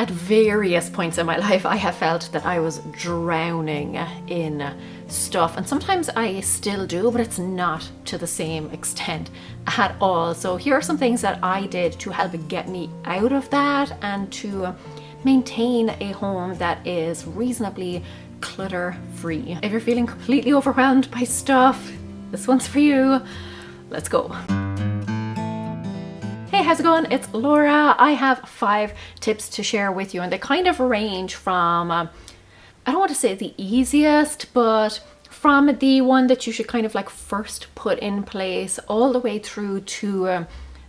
At various points in my life, I have felt that I was drowning in stuff, and sometimes I still do, but it's not to the same extent at all. So here are some things that I did to help get me out of that and to maintain a home that is reasonably clutter free. If you're feeling completely overwhelmed by stuff, this one's for you. Let's go. Hey, how's it going? It's Laura. I have 5 tips to share with you, and they kind of range from, I don't want to say the easiest, but from the one that you should kind of like first put in place all the way through to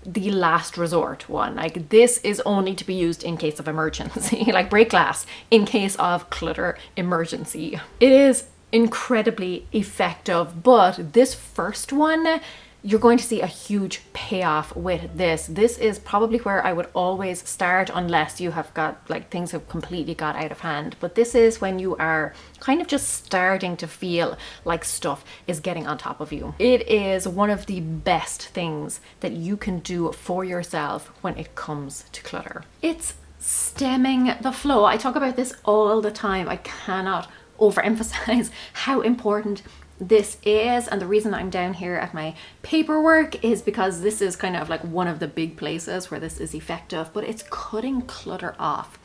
the last resort one. Like, this is only to be used in case of emergency, like break glass in case of clutter emergency. It is incredibly effective, but this first one, you're going to see a huge payoff with this. This is probably where I would always start, unless you have got like things have completely got out of hand. But this is when you are kind of just starting to feel like stuff is getting on top of you. It is one of the best things that you can do for yourself when it comes to clutter. It's stemming the flow. I talk about this all the time. I cannot overemphasize how important this is, and the reason I'm down here at my paperwork is because this is kind of like one of the big places where this is effective, but it's cutting clutter off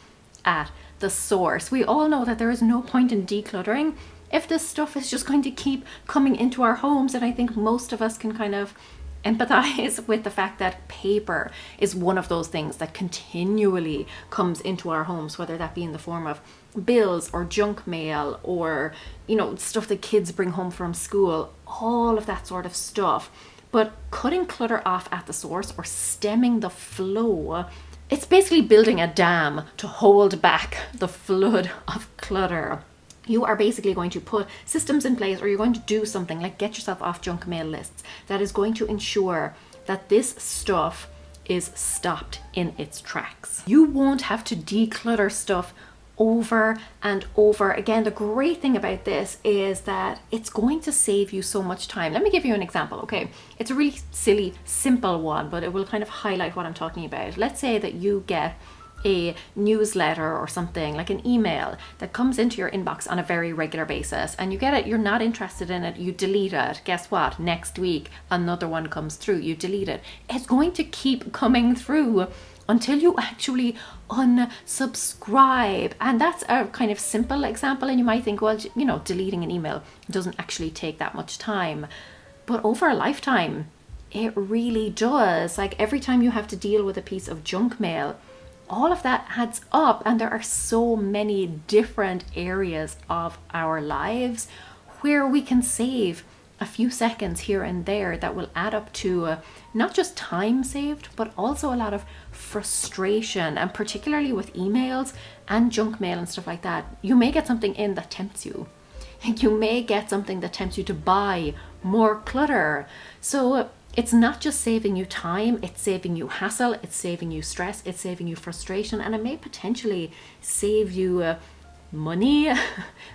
at the source. We all know that there is no point in decluttering if this stuff is just going to keep coming into our homes, and I think most of us can kind of empathize with the fact that paper is one of those things that continually comes into our homes, whether that be in the form of bills or junk mail or, you know, stuff that kids bring home from school, all of that sort of stuff. But cutting clutter off at the source, or stemming the flow, it's basically building a dam to hold back the flood of clutter. You are basically going to put systems in place, or you're going to do something like get yourself off junk mail lists that is going to ensure that this stuff is stopped in its tracks. You won't have to declutter stuff over and over again. The great thing about this is that it's going to save you so much time. Let me give you an example, okay? It's a really silly, simple one, but it will kind of highlight what I'm talking about. Let's say that you get a newsletter or something, like an email that comes into your inbox on a very regular basis, and you get it, you're not interested in it, you delete it. Guess what? Next week another one comes through, you delete it. It's going to keep coming through until you actually unsubscribe. And that's a kind of simple example, and you might think, well, you know, deleting an email doesn't actually take that much time, but over a lifetime it really does. Like, every time you have to deal with a piece of junk mail, all of that adds up, and there are so many different areas of our lives where we can save a few seconds here and there that will add up to not just time saved, but also a lot of frustration. And particularly with emails and junk mail and stuff like that, you may get something in that tempts you. You may get something that tempts you to buy more clutter. So it's not just saving you time, it's saving you hassle, it's saving you stress, it's saving you frustration, and it may potentially save you money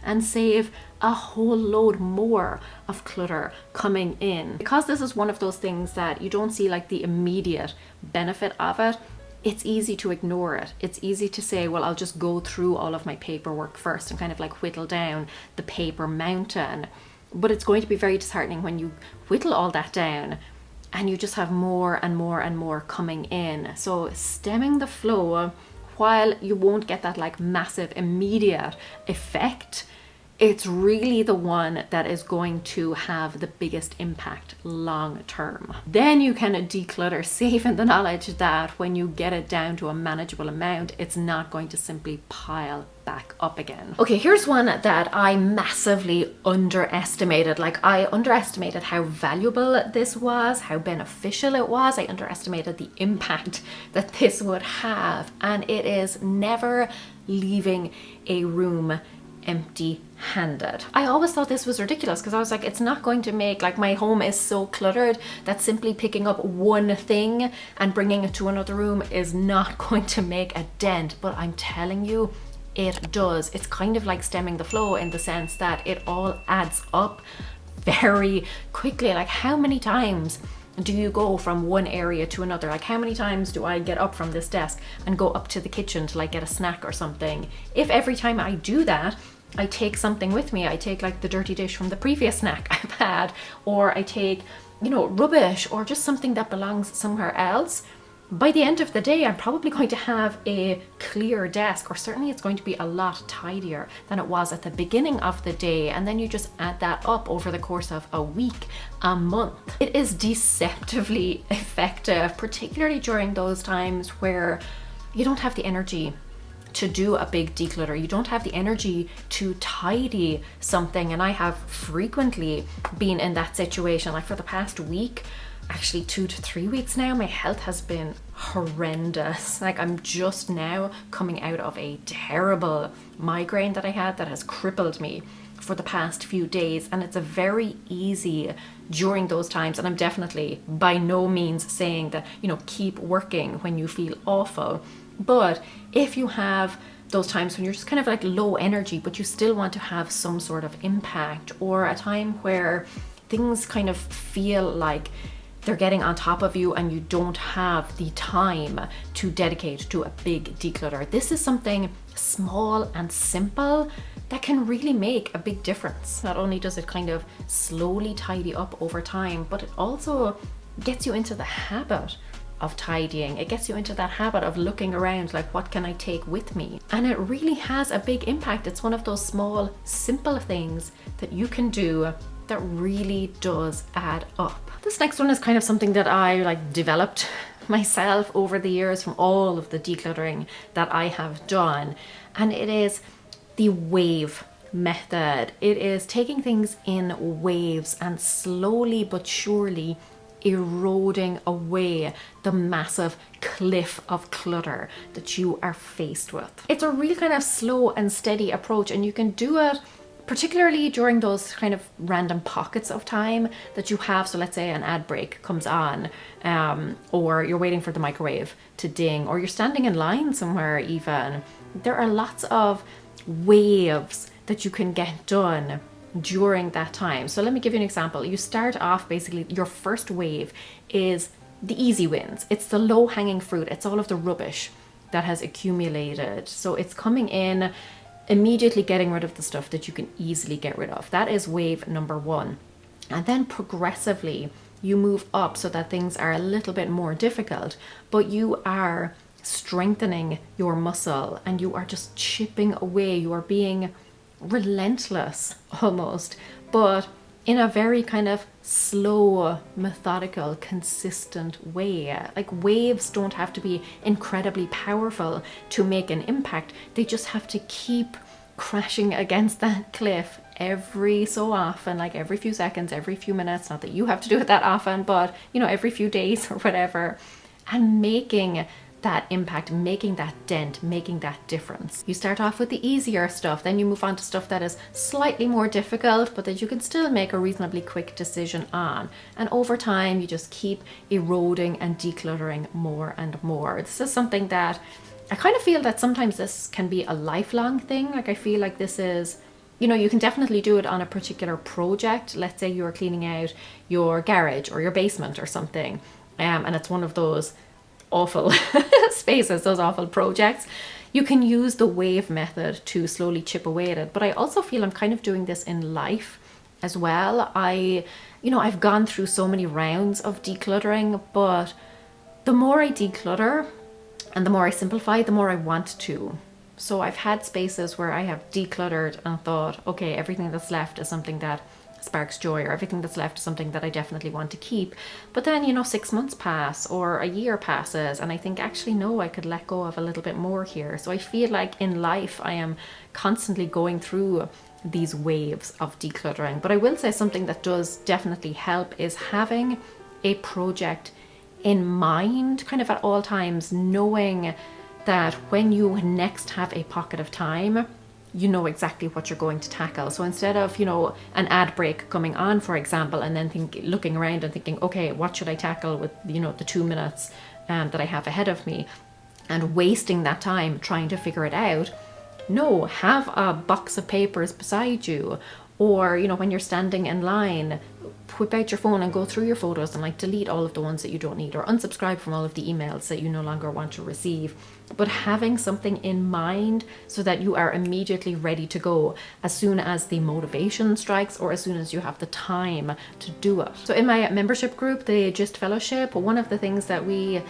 and save a whole load more of clutter coming in. Because this is one of those things that you don't see like the immediate benefit of it, it's easy to ignore it. It's easy to say, well, I'll just go through all of my paperwork first and kind of like whittle down the paper mountain. But it's going to be very disheartening when you whittle all that down and you just have more and more and more coming in. So stemming the flow, while you won't get that like massive immediate effect, it's really the one that is going to have the biggest impact long term. Then you can declutter safe in the knowledge that when you get it down to a manageable amount, it's not going to simply pile back up again. Okay, here's one that I massively underestimated. Like, I underestimated how valuable this was, how beneficial it was. I underestimated the impact that this would have, and it is never leaving a room empty-handed. I always thought this was ridiculous because I was like, it's not going to make, like, my home is so cluttered that simply picking up one thing and bringing it to another room is not going to make a dent. But I'm telling you, it does. It's kind of like stemming the flow in the sense that it all adds up very quickly. Like, how many times Do you go from one area to another? Like, how many times do I get up from this desk and go up to the kitchen to like get a snack or something? If every time I do that, I take something with me, I take like the dirty dish from the previous snack I've had, or I take, you know, rubbish or just something that belongs somewhere else, by the end of the day, I'm probably going to have a clear desk, or certainly it's going to be a lot tidier than it was at the beginning of the day. And then you just add that up over the course of a week, a month. It is deceptively effective, particularly during those times where you don't have the energy to do a big declutter. You don't have the energy to tidy something. And I have frequently been in that situation. Like for the past week, actually 2 to 3 weeks now, my health has been horrendous. Like I'm just now coming out of a terrible migraine that I had that has crippled me for the past few days, and it's a very easy during those times. And I'm definitely by no means saying that, you know, keep working when you feel awful, but if you have those times when you're just kind of like low energy but you still want to have some sort of impact, or a time where things kind of feel like they're getting on top of you and you don't have the time to dedicate to a big declutter, this is something small and simple that can really make a big difference. Not only does it kind of slowly tidy up over time, but it also gets you into the habit of tidying. It gets you into that habit of looking around like, what can I take with me? And it really has a big impact. It's one of those small, simple things that you can do that really does add up. This next one is kind of something that I like developed myself over the years from all of the decluttering that I have done. And it is the wave method. It is taking things in waves and slowly but surely eroding away the massive cliff of clutter that you are faced with. It's a really kind of slow and steady approach, and you can do it particularly during those kind of random pockets of time that you have. So let's say an ad break comes on, or you're waiting for the microwave to ding, or you're standing in line somewhere even. There are lots of waves that you can get done during that time. So let me give you an example. You start off, basically your first wave is the easy wins. It's the low hanging fruit. It's all of the rubbish that has accumulated. So it's coming in, immediately getting rid of the stuff that you can easily get rid of. That is wave number one. And then progressively you move up so that things are a little bit more difficult, but you are strengthening your muscle and you are just chipping away. You are being relentless almost, but in a very kind of slow, methodical, consistent way. Like waves don't have to be incredibly powerful to make an impact. They just have to keep crashing against that cliff every so often, like every few seconds, every few minutes. Not that you have to do it that often, but you know, every few days or whatever, and making that impact, making that dent, making that difference. You start off with the easier stuff, then you move on to stuff that is slightly more difficult, but that you can still make a reasonably quick decision on. And over time, you just keep eroding and decluttering more and more. This is something that I kind of feel that sometimes this can be a lifelong thing. Like I feel like this is, you know, you can definitely do it on a particular project. Let's say you're cleaning out your garage or your basement or something, and it's one of those awful spaces, those awful projects. You can use the wave method to slowly chip away at it. But I also feel I'm kind of doing this in life as well. I've gone through so many rounds of decluttering, but the more I declutter and the more I simplify, the more I want to. So I've had spaces where I have decluttered and thought, okay, everything that's left is something that sparks joy, or everything that's left is something that I definitely want to keep. But then, 6 months pass or a year passes and I think, actually no, I could let go of a little bit more here. So I feel like in life I am constantly going through these waves of decluttering. But I will say something that does definitely help is having a project in mind kind of at all times, knowing that when you next have a pocket of time, you know exactly what you're going to tackle. So instead of, an ad break coming on, for example, and then looking around and thinking, okay, what should I tackle with, the 2 minutes that I have ahead of me, and wasting that time trying to figure it out. No, have a box of papers beside you, or, when you're standing in line, whip out your phone and go through your photos and like delete all of the ones that you don't need, or unsubscribe from all of the emails that you no longer want to receive. But having something in mind so that you are immediately ready to go as soon as the motivation strikes, or as soon as you have the time to do it. So in my membership group, the GYST Fellowship, one of the things that we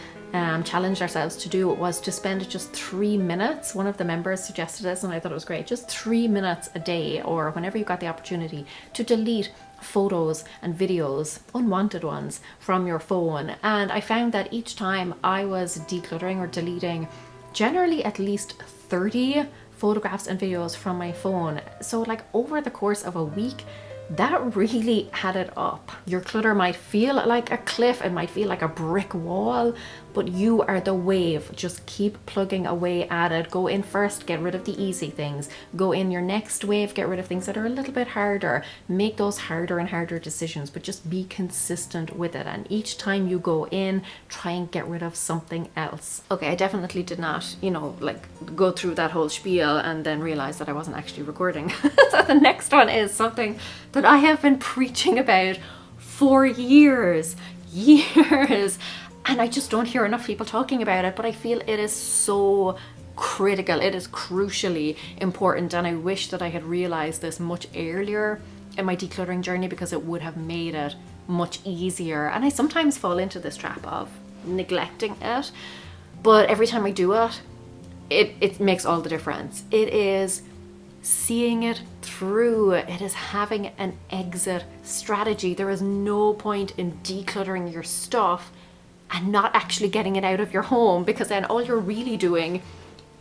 challenged ourselves to do was to spend just 3 minutes. One of the members suggested this and I thought it was great. Just 3 minutes a day, or whenever you got the opportunity, to delete photos and videos, unwanted ones, from your phone. And I found that each time I was decluttering or deleting generally at least 30 photographs and videos from my phone. So like over the course of a week, that really added up. Your clutter might feel like a cliff, it might feel like a brick wall, but you are the wave. Just keep plugging away at it. Go in first, get rid of the easy things. Go in your next wave, get rid of things that are a little bit harder. Make those harder and harder decisions, but just be consistent with it. And each time you go in, try and get rid of something else. Okay, I definitely did not, like go through that whole spiel and then realize that I wasn't actually recording. So the next one is something that I have been preaching about for years. And I just don't hear enough people talking about it, but I feel it is so critical. It is crucially important, and I wish that I had realized this much earlier in my decluttering journey, because it would have made it much easier. And I sometimes fall into this trap of neglecting it, but every time I do it, it makes all the difference. It is seeing it through. It is having an exit strategy. There is no point in decluttering your stuff and not actually getting it out of your home, because then all you're really doing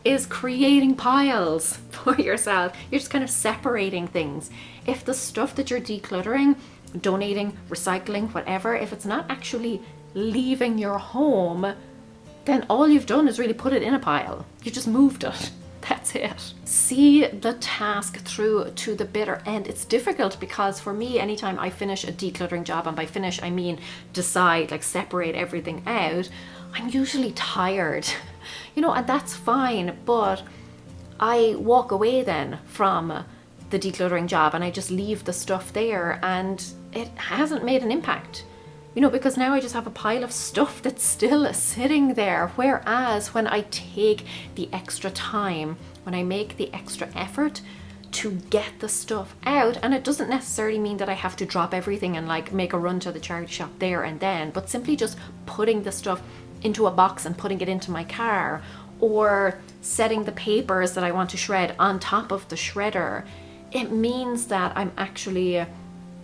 is creating piles for yourself. You're just kind of separating things. If the stuff that you're decluttering, donating, recycling, whatever, if it's not actually leaving your home, then all you've done is really put it in a pile. You just moved it. That's it. See the task through to the bitter end. It's difficult because for me, anytime I finish a decluttering job, and by finish I mean decide, like separate everything out, I'm usually tired, and that's fine, but I walk away then from the decluttering job and I just leave the stuff there, and it hasn't made an impact. Because now I just have a pile of stuff that's still sitting there. Whereas when I take the extra time, when I make the extra effort to get the stuff out, and it doesn't necessarily mean that I have to drop everything and like make a run to the charity shop there and then, but simply just putting the stuff into a box and putting it into my car, or setting the papers that I want to shred on top of the shredder, it means that I'm actually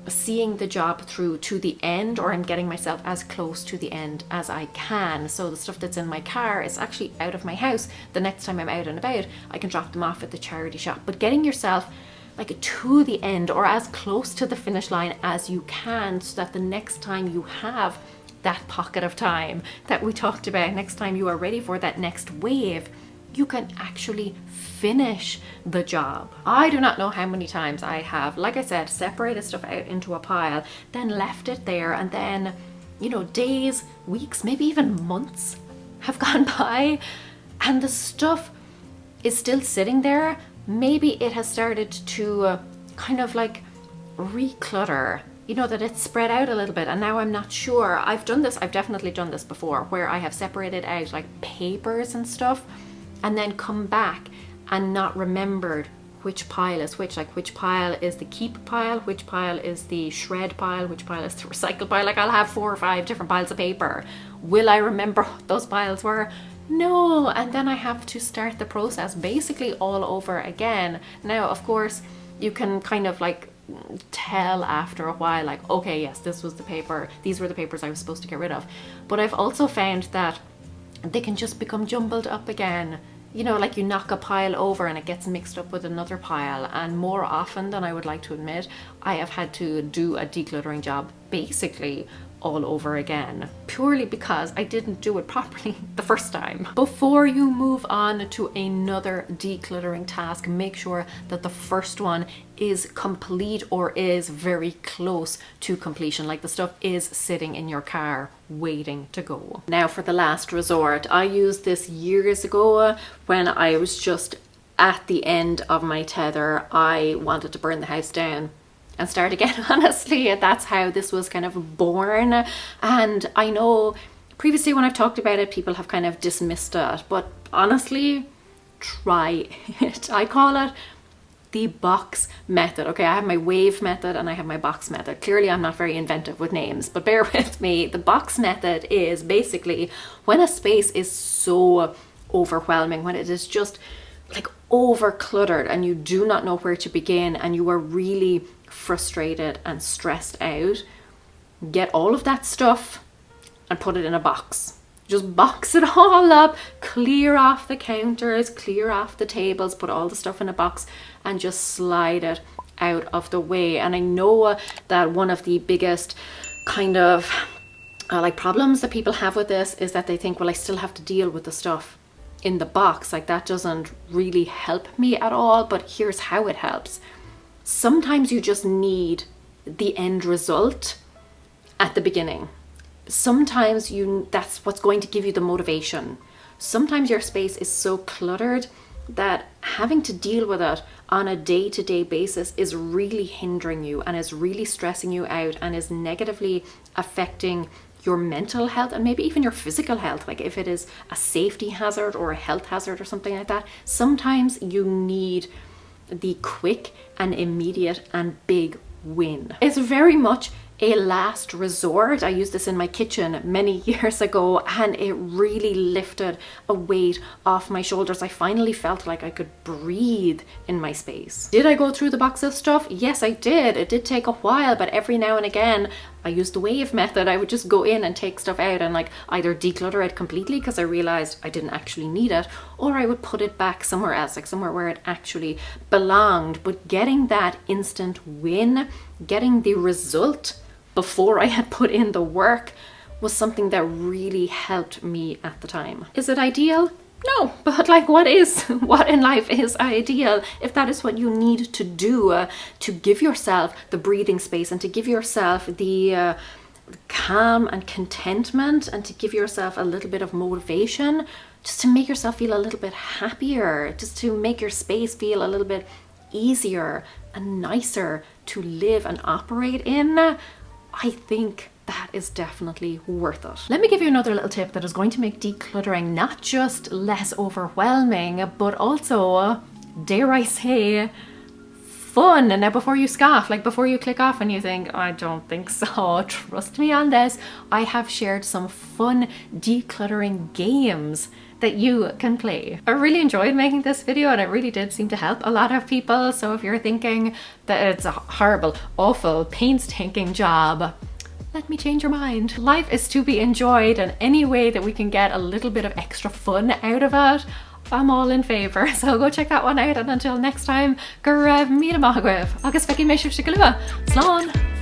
seeing the job through to the end, or I'm getting myself as close to the end as I can. So the stuff that's in my car is actually out of my house. The next time I'm out and about, I can drop them off at the charity shop. But getting yourself like to the end, or as close to the finish line as you can, so that the next time you have that pocket of time that we talked about, next time you are ready for that next wave, you can actually finish the job. I do not know how many times I have, like I said, separated stuff out into a pile, then left it there, and then, days, weeks, maybe even months have gone by, and the stuff is still sitting there. Maybe it has started to kind of like reclutter, that it's spread out a little bit, and now I'm not sure. I've definitely done this before, where I have separated out like papers and stuff, and then come back and not remembered which pile is which, like which pile is the keep pile, which pile is the shred pile, which pile is the recycle pile. Like I'll have 4 or 5 different piles of paper. Will I remember what those piles were? No. And then I have to start the process basically all over again. Now, of course, you can kind of like tell after a while, like, okay, yes, this was the paper, these were the papers I was supposed to get rid of. But I've also found that they can just become jumbled up again. Like you knock a pile over and it gets mixed up with another pile, and more often than I would like to admit, I have had to do a decluttering job basically all over again, purely because I didn't do it properly the first time. Before you move on to another decluttering task, make sure that the first one is complete or is very close to completion, like the stuff is sitting in your car waiting to go. Now for the last resort, I used this years ago when I was just at the end of my tether. I wanted to burn the house down. and start again. Honestly, that's how this was kind of born. And I know previously when I've talked about it, people have kind of dismissed it, but honestly, try it. I call it the box method. Okay, I have my wave method and I have my box method. Clearly I'm not very inventive with names, but bear with me. The box method is basically when a space is so overwhelming, when it is just like over cluttered and you do not know where to begin and you are really frustrated and stressed out, get all of that stuff and put it in a box. Just box it all up, clear off the counters, clear off the tables, put all the stuff in a box and just slide it out of the way. And I know that one of the biggest kind of like problems that people have with this is that they think, well, I still have to deal with the stuff in the box. Like that doesn't really help me at all, but here's how it helps. Sometimes you just need the end result at the beginning. Sometimes that's what's going to give you the motivation. Sometimes your space is so cluttered that having to deal with it on a day-to-day basis is really hindering you and is really stressing you out and is negatively affecting your mental health and maybe even your physical health. Like if it is a safety hazard or a health hazard or something like that, sometimes you need the quick and immediate and big win. It's very much a last resort. I used this in my kitchen many years ago and it really lifted a weight off my shoulders. I finally felt like I could breathe in my space. Did I go through the box of stuff? Yes, I did. It did take a while, but every now and again I used the wave method. I would just go in and take stuff out and like either declutter it completely because I realized I didn't actually need it, or I would put it back somewhere else, like somewhere where it actually belonged. But getting that instant win, getting the result before I had put in the work was something that really helped me at the time. Is it ideal? No, but like what in life is ideal if that is what you need to do to give yourself the breathing space and to give yourself the calm and contentment and to give yourself a little bit of motivation, just to make yourself feel a little bit happier, just to make your space feel a little bit easier and nicer to live and operate in. I think that is definitely worth it. Let me give you another little tip that is going to make decluttering not just less overwhelming, but also, dare I say, fun. And now before you scoff, like before you click off and you think, I don't think so, trust me on this, I have shared some fun decluttering games that you can play. I really enjoyed making this video and it really did seem to help a lot of people. So if you're thinking that it's a horrible, awful, painstaking job, let me change your mind. Life is to be enjoyed, and any way that we can get a little bit of extra fun out of it, I'm all in favor. So go check that one out, and until next time, go raibh míle maith agaibh, agus feici mé sibh go luath. Slán!